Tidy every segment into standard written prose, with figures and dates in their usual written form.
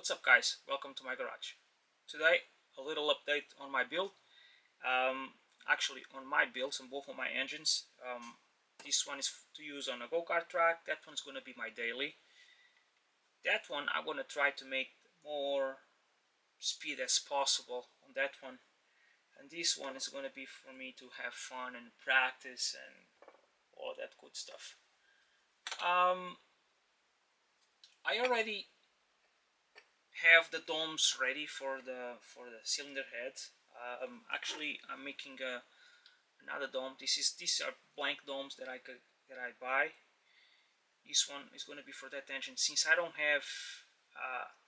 What's up guys, welcome to my garage. Today a little update on my build, actually on my builds on both of my engines. This one is to use on a go-kart track, that one's gonna be my daily. That one I'm gonna try to make more speed as possible on that one, and this one is gonna be for me to have fun and practice and all that good stuff. I already have the domes ready for the cylinder heads. Actually, I'm making another dome. These are blank domes that I buy. This one is going to be for that engine. Since I don't have,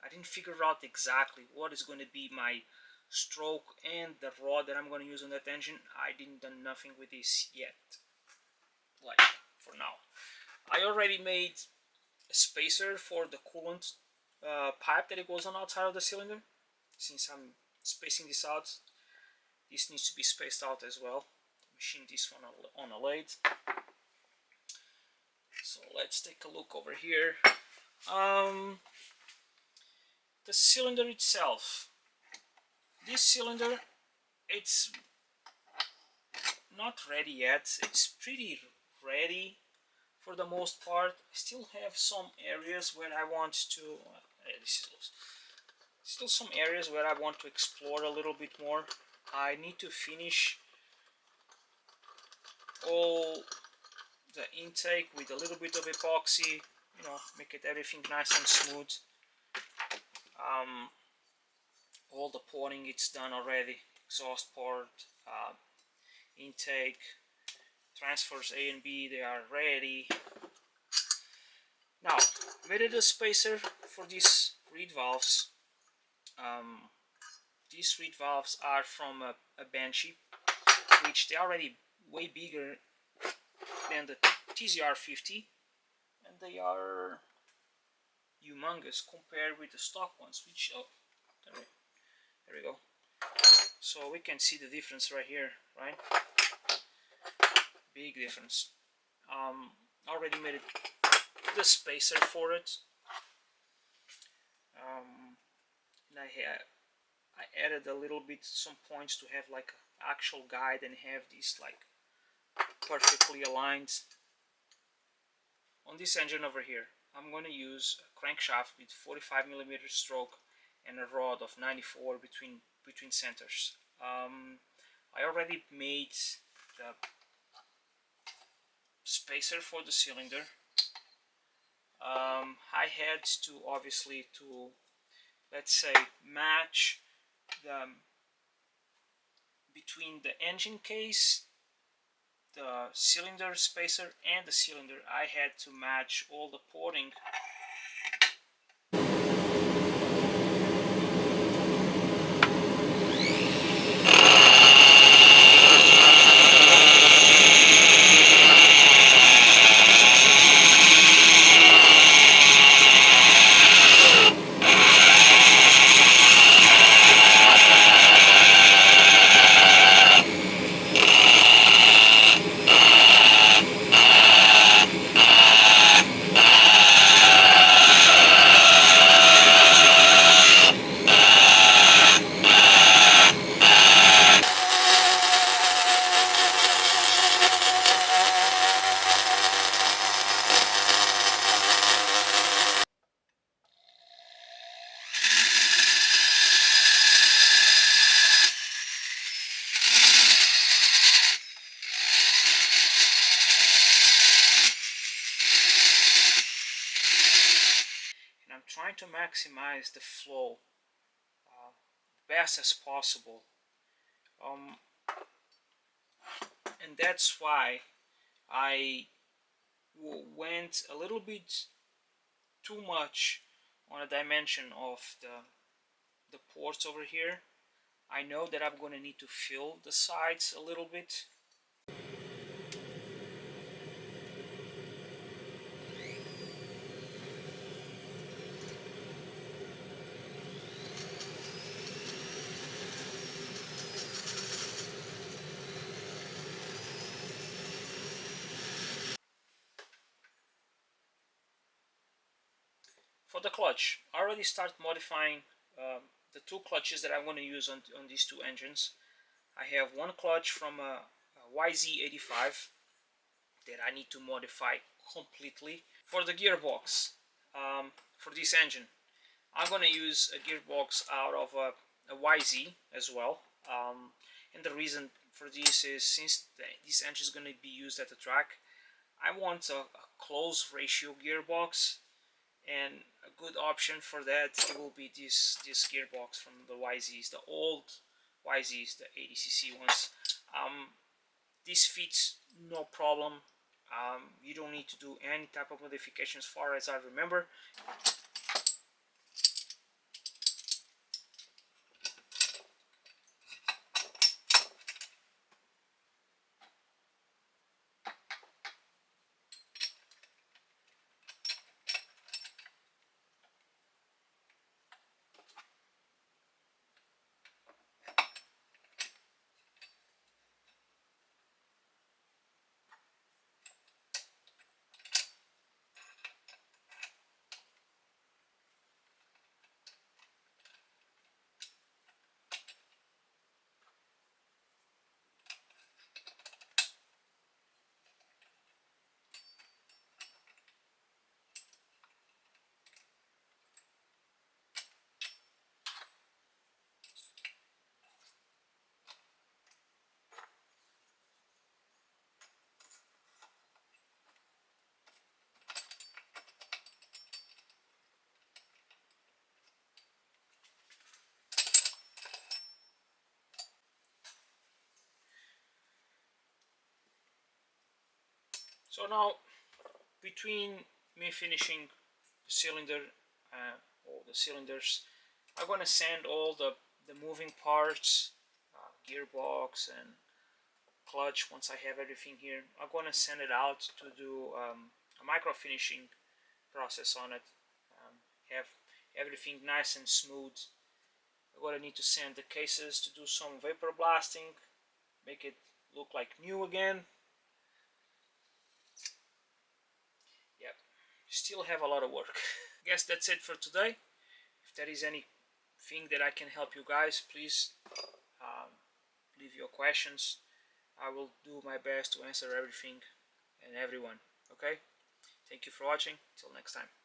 I didn't figure out exactly what is going to be my stroke and the rod that I'm going to use on that engine. I didn't do nothing with this yet, like for now. I already made a spacer for the coolant pipe that it goes on outside of the cylinder. Since I'm spacing this out, this needs to be spaced out as well. Machine this one on a lathe. So let's take a look over here. The cylinder itself. This cylinder, it's not ready yet. It's pretty ready for the most part. I still have some areas where I want to still some areas where I want to explore a little bit more. I need to finish all the intake with a little bit of epoxy, make it everything nice and smooth. All the pouring it's done already. Exhaust port, intake, transfers A and B, they are ready. Now, made a spacer for these reed valves. These reed valves are from a Banshee, which they are already way bigger than the Dt50, and they are humongous compared with the stock ones, which, oh, there we go. So we can see the difference right here, right? Big difference. Already made the spacer for it. And I added a little bit, some points to have like an actual guide and have these like perfectly aligned. On this engine over here, I'm going to use a crankshaft with 45mm stroke and a rod of 94 between centers. I already made the spacer for the cylinder. I had to obviously let's say match the between the engine case, the cylinder spacer and the cylinder. I had to match all the porting . Trying to maximize the flow best as possible, and that's why I went a little bit too much on a dimension of the ports over here. I know that I'm going to need to fill the sides a little bit. For the clutch, I already start modifying the two clutches that I'm going to use on these two engines. I have one clutch from a YZ85 that I need to modify completely. For the gearbox, for this engine, I'm going to use a gearbox out of a YZ as well. And the reason for this is, since this engine is going to be used at the track, I want a close ratio gearbox, and a good option for that it will be this gearbox from the YZs, the old YZs, the 80cc ones. This fits no problem. You don't need to do any type of modification as far as I remember. So now, between me finishing the cylinder, all the cylinders, I'm gonna sand all the moving parts, gearbox and clutch. Once I have everything here, I'm gonna send it out to do a micro finishing process on it. Have everything nice and smooth. I'm gonna need to sand the cases to do some vapor blasting, make it look like new again. Yep, still have a lot of work. I guess that's it for today. If there is anything that I can help you guys, please leave your questions. I will do my best to answer everything and everyone. Okay? Thank you for watching. Till next time.